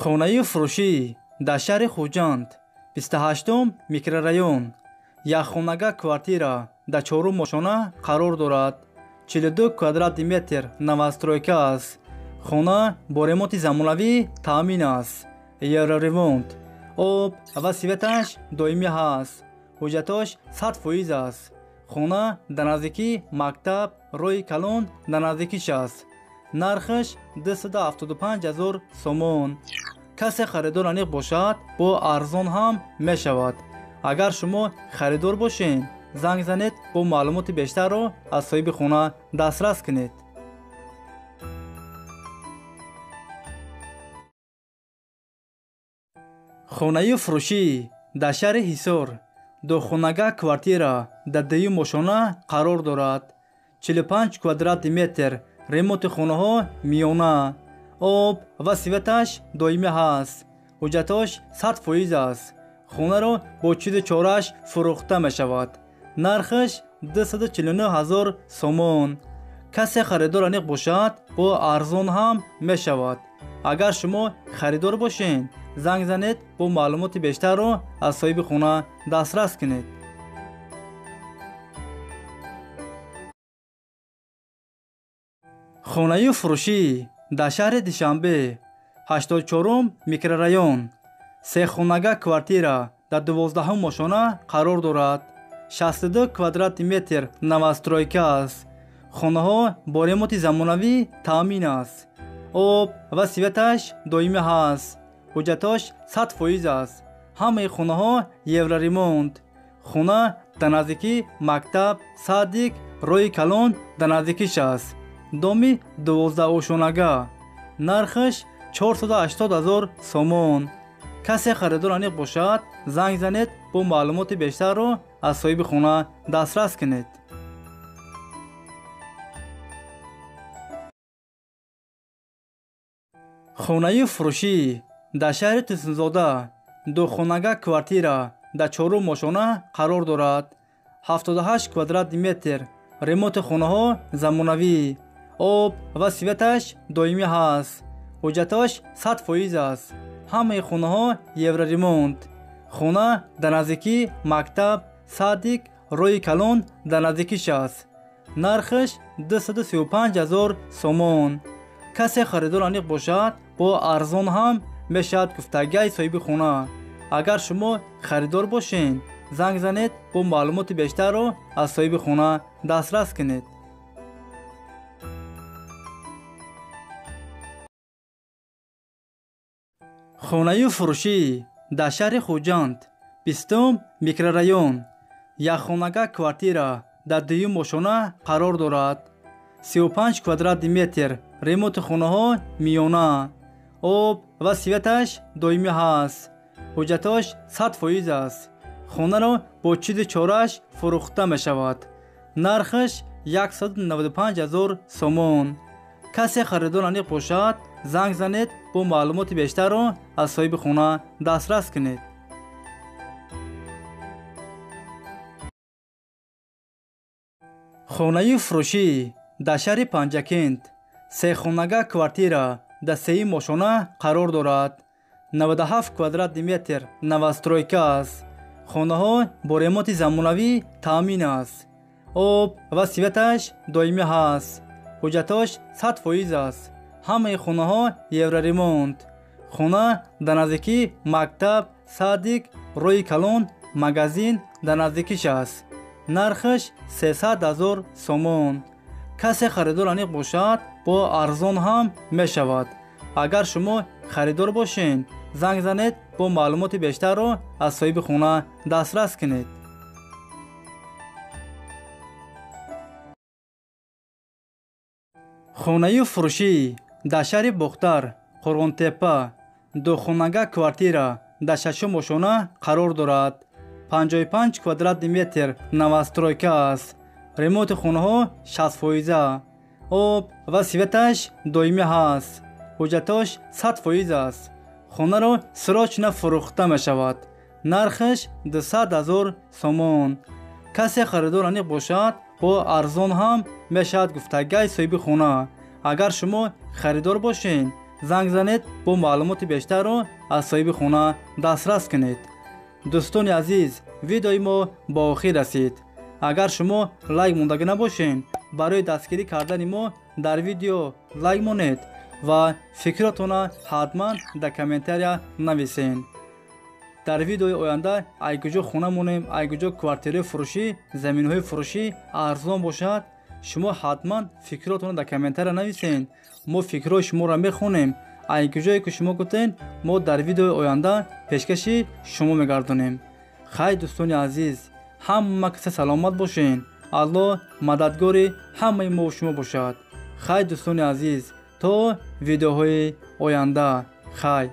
хонаи фурӯшӣ дар шаҳри Хуҷанд, 28-ум микрорайон. Якхонага квартира дар 4-ум ошона қарор дорад. 42 квадратный метр новостройка аст. хона бо ремонти замонавӣ таъмин аст. евроремонт. об ва светаш доимӣ ҳаст. ҳуҷҷатош 100% аст. хона дар наздикии мактаб, роҳи калон дар наздикиш аст. нархаш 275 000 сомон. касе харидор аниқ бошад, бо арзон ҳам мешавад. агар шумо харидор бошед, занг занед, бо маълумоти бештарро аз соҳиби хона дастрас кунед. хонаи фурӯшӣ дар шаҳри Ҳисор, духонага квартира дар 2-ум ошона қарор дорад. 45 квадратный метр. ремонти хонаҳо миёна. об ва светаш доимӣ ҳаст. ҳуҷҷатош 100% аст. хонаро бо чизи чораш фурӯхта мешавад. нархаш 249 000 сомон. касе харидор аниқ бошад, бо арзон ҳам мешавад. агар шумо харидор бошед, занг занед, бо маълумоти бештарро аз соҳиби хона дастрас кунед. хонаи фурӯшӣ дар шаҳри Душанбе, 84-ум микрорайон. Сехонага квартира дар 12-ум ошона қарор дорад. 62 квадратный метр новостройка аст. хонаҳо бо ремонти замонавӣ таъмин аст. об ва светаш доимӣ ҳаст. ҳуҷҷатош 100% аст. ҳамаи хонаҳо евроремонт. хона дар наздикии мактаб, садик, роҳи калон дар наздикиш аст. доми 12-ошонага. нархаш 480 000 сомон. касе харидор аниқ бошад, занг занед, бо маълумоти бештарро аз соҳиби хона дастрас кунед. хонаи фурӯшӣ дар шаҳри Тусунзода, духонага квартира дар 4-ум ошона қарор дорад. 78 квадратный метр. ремонти хонаҳо замонавӣ. об ва светаш доимӣ ҳаст. ҳуҷҷатош 100% аст. ҳамаи хонаҳо евроремонт. хона дар наздикии мактаб, садик, роҳи калон дар наздикиш аст. нархаш 235 000 сомон. касе харидор аниқ бошад, бо арзон ҳам мешавад гуфтагии соҳиби хона. агар шумо харидор бошед, занг занед, бо маълумоти бештарро аз соҳиби хона дастрас кунед. хонаи фурӯшӣ дар шаҳри Хуҷанд, 20-ум микрорайон. Якхонага квартира дар 2-ум ошона қарор дорад. 35 квадратный метр. ремонти хонаҳо миёна. об ва светаш доимӣ ҳаст. ҳуҷҷатош 100% аст. хонаро бо чизи чораш фурӯхта мешавад. нархаш 195 000 сомон. касе харидор аниқ бошад, занг занед, бо маълумоти бештарро аз соҳиби хона дастрас кунед. хонаи фурӯшӣ дар шаҳри Панҷакент, сехонага квартира дар 3-ум ошона қарор дорад. 97 квадратный метр. новостройка аст. хонаҳо бо ремонти замонавӣ таъмин аст. об ва светаш доимӣ ҳаст. ҳуҷҷатош 100% аст. ҳамаи хонаҳо евроремонт. хона дар наздикии мактаб, садик, роҳи калон, магазин дар наздикиш аст. нархаш 300 000 сомон. касе харидор аниқ бошад, бо арзон ҳам мешавад. агар шумо харидор бошед, занг занед, бо маълумоти бештарро аз соҳиби хона дастрас кунед. хонаи фурӯшӣ дар шаҳри Бухтар, Қурғонтепа, духонага квартира дар 6-ум ошона қарор дорад. 55 квадратный метр. новостройка аст. ремонти хонаҳо 60%. об ва светаш доимӣ ҳаст. ҳуҷҷатош 100% аст. хонаро срочно фурӯхта мешавад. нархаш 200 000 сомон. касе харидор аниқ бошад, бо арзон ҳам мешавад гуфтагии соҳиби хона. агар шумо харидор бошед, занг занед бо маълумоти бештарро аз соҳиби хона дастрас кунед. дӯстони азиз, видеои мо ба охир расид. агар шумо лайк мондагӣ набошен, барои дастгирӣ кардани мо дар видео лайк монед ва фикротона ҳатман дар комментария нависен. дар видеои оянда айкуҷо хона монем, айкуҷо квартираи фурӯшӣ, заминҳои фурӯшӣ арзон бошад, шумо ҳатман фикротона дар комментария нависен. мо фикрҳои шуморо мехонем. айкуҷое ки шумо гуфтен, мо дар видеои оянда пешкаши шумо мегардонем. хай дӯстони азиз, ҳама касе саломат бошен. аллоҳ мададгори ҳамаи мо шумо бошад. хай дӯстони азиз, то видеоҳои оянда. хай.